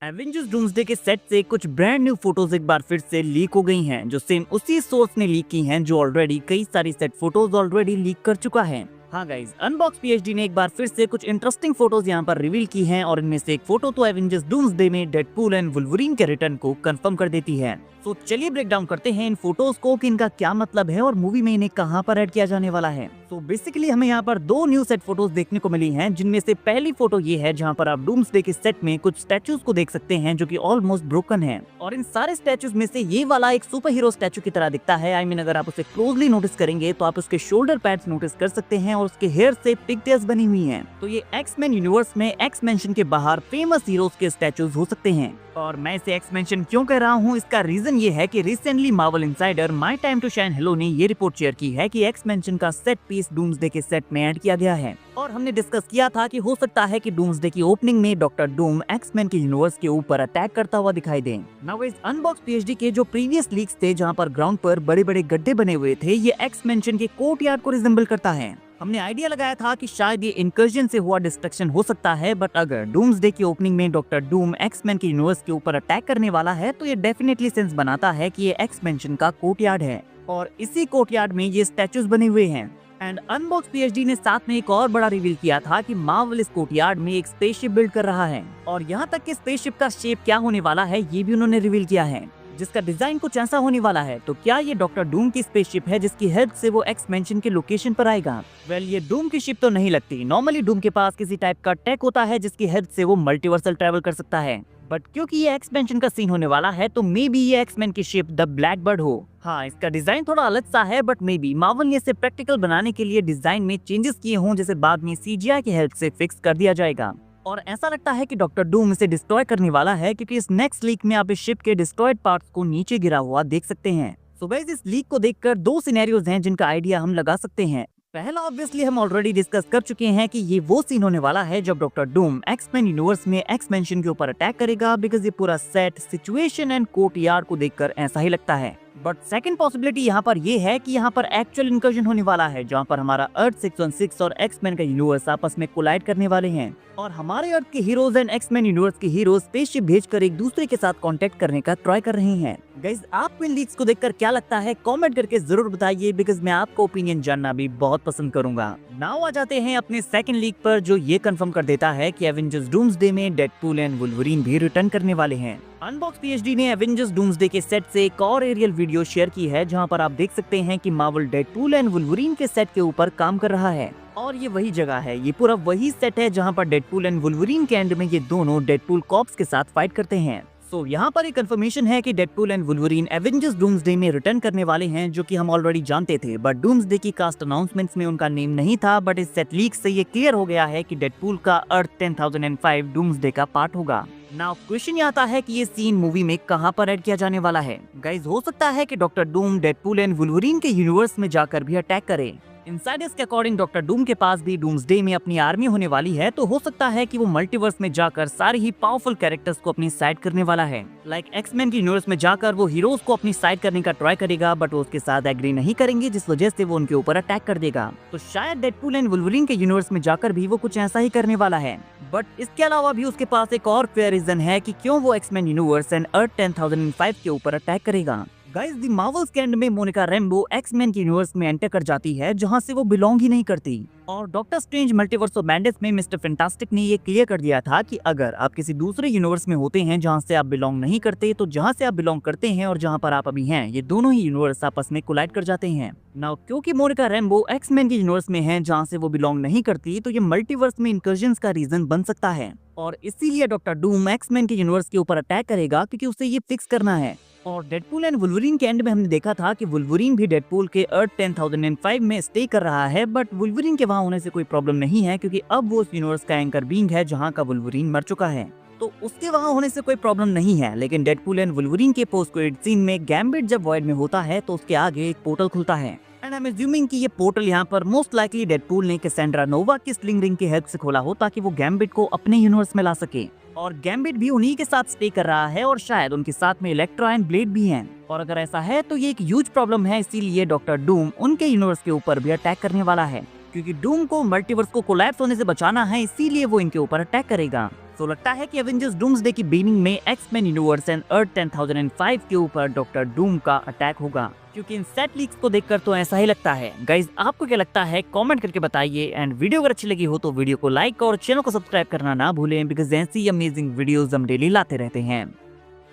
Avengers doomsday के set से कुछ ब्रांड न्यू फोटोज एक बार फिर से लीक हो गई हैं, जो सेम उसी सोर्स ने लीक की हैं जो ऑलरेडी कई सारी सेट फोटोज ऑलरेडी लीक कर चुका है। हाँ गाइज, अनबॉक्स पीएचडी ने एक बार फिर से कुछ इंटरेस्टिंग फोटोज यहाँ पर रिवील की हैं और इनमें से एक फोटो तो एवेंजर्स डूम्सडे में डेडपूल एंड वुल्वरीन के रिटर्न को कंफर्म कर देती है। तो चलिए ब्रेक डाउन करते हैं इन फोटोज को कि इनका क्या मतलब है और मूवी में इन्हें कहां पर ऐड किया जाने वाला है। तो बेसिकली हमें यहाँ पर दो न्यू सेट फोटोज देखने को मिली हैं, जिनमें से पहली फोटो ये है जहाँ पर आप डूम्सडे के सेट में कुछ स्टैचूज को देख सकते हैं जो कि ऑलमोस्ट ब्रोकन है। और इन सारे स्टैचूज में से ये वाला एक सुपर हीरो स्टैचू की तरह दिखता है। आई मीन अगर आप उसे क्लोजली नोटिस करेंगे तो आप उसके शोल्डर पैड्स नोटिस कर सकते हैं और उसके हेयर से पिगटेल्स बनी हुई हैं। तो ये एक्स-मैन यूनिवर्स में एक्स मेंशन के बाहर फेमस हीरोज के स्टैचूज हो सकते हैं। और मैं इसे एक्स मेंशन क्यों कह रहा हूँ, इसका रीजन ये है कि recently Marvel insider my time to shine hello ने ये रिपोर्ट शेयर की है कि एक्स मेंशन का सेट पीस डूम्सडे के सेट में ऐड किया गया है। और हमने डिस्कस किया था कि हो सकता है कि डूम्सडे की ओपनिंग में डॉक्टर डूम एक्स-मैन के यूनिवर्स के ऊपर अटैक करता हुआ दिखाई दे। नाउ इस अनबॉक्स पीएचडी के जो प्रीवियस लीक्स थे जहाँ पर ग्राउंड पर बड़े बड़े गड्ढे बने हुए थे, ये एक्स मेंशन के कोर्टयार्ड को रिजेंबल करता है। हमने आइडिया लगाया था कि शायद ये इनकर्जन से हुआ डिस्ट्रक्शन हो सकता है, बट अगर डूम्सडे की ओपनिंग में डॉक्टर डूम एक्स-मैन के यूनिवर्स के ऊपर अटैक करने वाला है तो ये डेफिनेटली सेंस बनाता है कि ये एक्स मेंशन का कोर्टयार्ड है और इसी कोर्टयार्ड में ये स्टैचूज बने हुए हैं। एंड अनबॉक्स पीएचडी ने साथ में एक और बड़ा रिवील किया था कि मार्वल इस कोर्टयार्ड में एक स्पेसशिप बिल्ड कर रहा है और यहाँ तक कि स्पेसशिप का शेप क्या होने वाला है ये भी उन्होंने रिवील किया है, जिसका डिजाइन कुछ ऐसा होने वाला है। तो क्या ये डॉक्टर डूम की स्पेसशिप है जिसकी हेल्प से वो एक्स मेंशन के लोकेशन पर आएगा? वेल, ये डूम की शिप तो नहीं लगती। नॉर्मली डूम के पास किसी टाइप का टेक होता है जिसकी हेल्प से वो मल्टीवर्सल ट्रैवल कर सकता है, बट क्योंकि ये एक्स मेंशन का सीन होने वाला है तो मे बी ये एक्स-मैन की शिप द ब्लैक बर्ड हो। हाँ, इसका डिजाइन थोड़ा अलग सा है, बट मे बी मार्वल ने इसे प्रैक्टिकल बनाने के लिए डिजाइन में चेंजेस किए हों, जैसे बाद में सीजीआई की हेल्प से फिक्स कर दिया जाएगा। और ऐसा लगता है कि डॉक्टर डूम इसे डिस्ट्रॉय करने वाला है, क्योंकि इस नेक्स्ट लीक में आप इस शिप के डिस्ट्रॉयड पार्ट्स को नीचे गिरा हुआ देख सकते हैं। सो गाइस, इस लीक को देखकर दो सिनेरियोज हैं जिनका आइडिया हम लगा सकते हैं। पहला ऑब्वियसली हम ऑलरेडी डिस्कस कर चुके हैं कि ये वो सीन होने वाला है जब डॉक्टर डूम एक्स-मैन यूनिवर्स में एक्स मेंशन के ऊपर अटैक करेगा, बिकॉज ये पूरा सेट, सिचुएशन एंड कोर्टयार्ड को देखकर ऐसा ही लगता है। बट सेकंड पॉसिबिलिटी यहाँ पर ये है कि यहाँ पर एक्चुअल इनकर्जन होने वाला है, जहाँ पर हमारा अर्थ 616 और एक्स-मैन का यूनिवर्स आपस में कोलाइड करने वाले हैं और हमारे अर्थ के हीरोज एंड एक्स-मैन यूनिवर्स के हीरोज स्पेसशिप भेजकर एक दूसरे के साथ कांटेक्ट करने का ट्राई कर रहे हैं। गाइस, आपको इन लीक्स को देखकर क्या लगता है कमेंट करके जरूर बताइए, बिकॉज मैं आपका ओपिनियन जानना भी बहुत पसंद करूंगा। नाउ आ जाते हैं अपने सेकंड लीक पर, जो ये कंफर्म कर देता है कि एवेंजर्स डूम्सडे में डेडपूल एंड वुल्वरीन भी रिटर्न करने वाले हैं। अनबॉक्स पीएचडी ने एवेंजर्स डूम्सडे के सेट से एक और एरियल वीडियो शेयर की है, जहां पर आप देख सकते हैं कि मार्वल डेडपूल एंड वुल्वरीन के सेट के ऊपर काम कर रहा है और ये वही जगह है, ये पूरा वही सेट है जहां पर डेडपूल एंड वुल्वरीन के एंड में ये दोनों डेडपूल कॉर्प्स के साथ फाइट करते हैं। सो यहाँ पर एक कंफर्मेशन है कि Deadpool and Wolverine Avengers doomsday में रिटर्न करने वाले हैं, जो कि हम ऑलरेडी जानते थे, बट डूम्सडे की कास्ट अनाउंसमेंट्स में उनका नेम नहीं था। बट इस सेट लीक से ये क्लियर हो गया है कि डेडपूल का अर्थ 10005 डूम्सडे का पार्ट होगा। नाउ क्वेश्चन ये आता है कि ये सीन मूवी में कहां पर ऐड किया जाने वाला है। गाइज, हो सकता है कि doctor Doom Deadpool and Wolverine के यूनिवर्स में जाकर भी अटैक करे। इनसाइडर्स के अकॉर्डिंग डॉक्टर डूम के पास भी डूम्सडे में अपनी आर्मी होने वाली है, तो हो सकता है कि वो मल्टीवर्स में जाकर सारे ही पावरफुल कैरेक्टर्स को अपनी साइड करने वाला है। लाइक एक्स-मैन के यूनिवर्स में जाकर वो हीरोज को अपनी साइड करने का ट्राई करेगा, बट वो उसके साथ एग्री नहीं करेंगे, जिस वजह से वो उनके ऊपर अटैक कर देगा। तो शायद डेडपूल एंड वुल्वरीन के यूनिवर्स में जाकर भी वो कुछ ऐसा ही करने वाला है। बट इसके अलावा भी उसके पास एक और फेयर रीजन है कि क्यों वो एक्स-मैन यूनिवर्स एंड अर्थ 10005 के ऊपर अटैक करेगा। गाइस, दी मार्वल्स के एंड में मोनिका रैम्बो एक्स-मैन के यूनिवर्स में एंटर कर जाती है, जहां से वो बिलोंग ही नहीं करती। और doctor strange multiverse of madness में मिस्टर फैंटास्टिक ने ये क्लियर कर दिया था कि अगर आप किसी दूसरे यूनिवर्स में होते हैं जहां से आप बिलोंग नहीं करते, तो जहां से आप बिलोंग करते हैं और जहां पर आप अभी हैं, ये दोनों ही यूनिवर्स आपस में कोलाइड कर जाते हैं। नाउ क्योंकि मोनिका रैम्बो एक्स-मैन के यूनिवर्स में है जहां से वो बिलोंग नहीं करती, तो ये मल्टीवर्स में इनकर्जन्स का रीजन बन सकता है और इसीलिए डॉक्टर डूम एक्स-मैन के यूनिवर्स के ऊपर अटैक करेगा, क्योंकि उसे ये फिक्स करना है। और डेडपूल एंड वुल्वरीन के एंड में हमने देखा था कि वुल्वरीन भी डेडपूल के अर्थ 10005 में स्टे कर रहा है, बट वुल्वरीन के वहां होने से कोई प्रॉब्लम नहीं है, क्योंकि अब वो उस यूनिवर्स का एंकर बीइंग है जहां का वुल्वरीन मर चुका है, तो उसके वहां होने से कोई प्रॉब्लम नहीं है। लेकिन डेडपूल एंड वुल्वरीन के पोस्ट क्रेडिट सीन में गैम्बिट जब वॉइड में होता है तो उसके आगे एक पोर्टल खुलता है एंड आई एम अज्यूमिंग कि ये पोर्टल यहाँ पर मोस्ट लाइकली डेडपूल ने कैसेंड्रा नोवा की स्लिंग रिंग की हेल्प से खोला हो, ताकि वो गैम्बिट को अपने यूनिवर्स में ला सके। और गैम्बिट भी उन्हीं के साथ स्टे कर रहा है और शायद उनके साथ में इलेक्ट्रा एंड ब्लेड भी हैं। और अगर ऐसा है तो ये एक ह्यूज प्रॉब्लम है, इसीलिए डॉक्टर डूम उनके यूनिवर्स के ऊपर भी अटैक करने वाला है, क्योंकि डूम को मल्टीवर्स को कोलैप्स होने से बचाना है, इसीलिए वो इनके ऊपर अटैक करेगा। तो लगता है कि एवेंजर्स डूम्सडे की बिगिनिंग में एक्स-मैन यूनिवर्स एंड अर्थ 10005 के ऊपर डॉक्टर डूम का अटैक होगा, क्योंकि इन सेट लीक्स को देखकर तो ऐसा ही लगता है। गाइज आपको क्या लगता है कमेंट करके बताइए, एंड वीडियो अगर अच्छी लगी हो तो वीडियो को लाइक और चैनल को सब्सक्राइब करना ना भूलें, बिकॉज ऐसी अमेजिंग वीडियोस हम डेली लाते रहते हैं।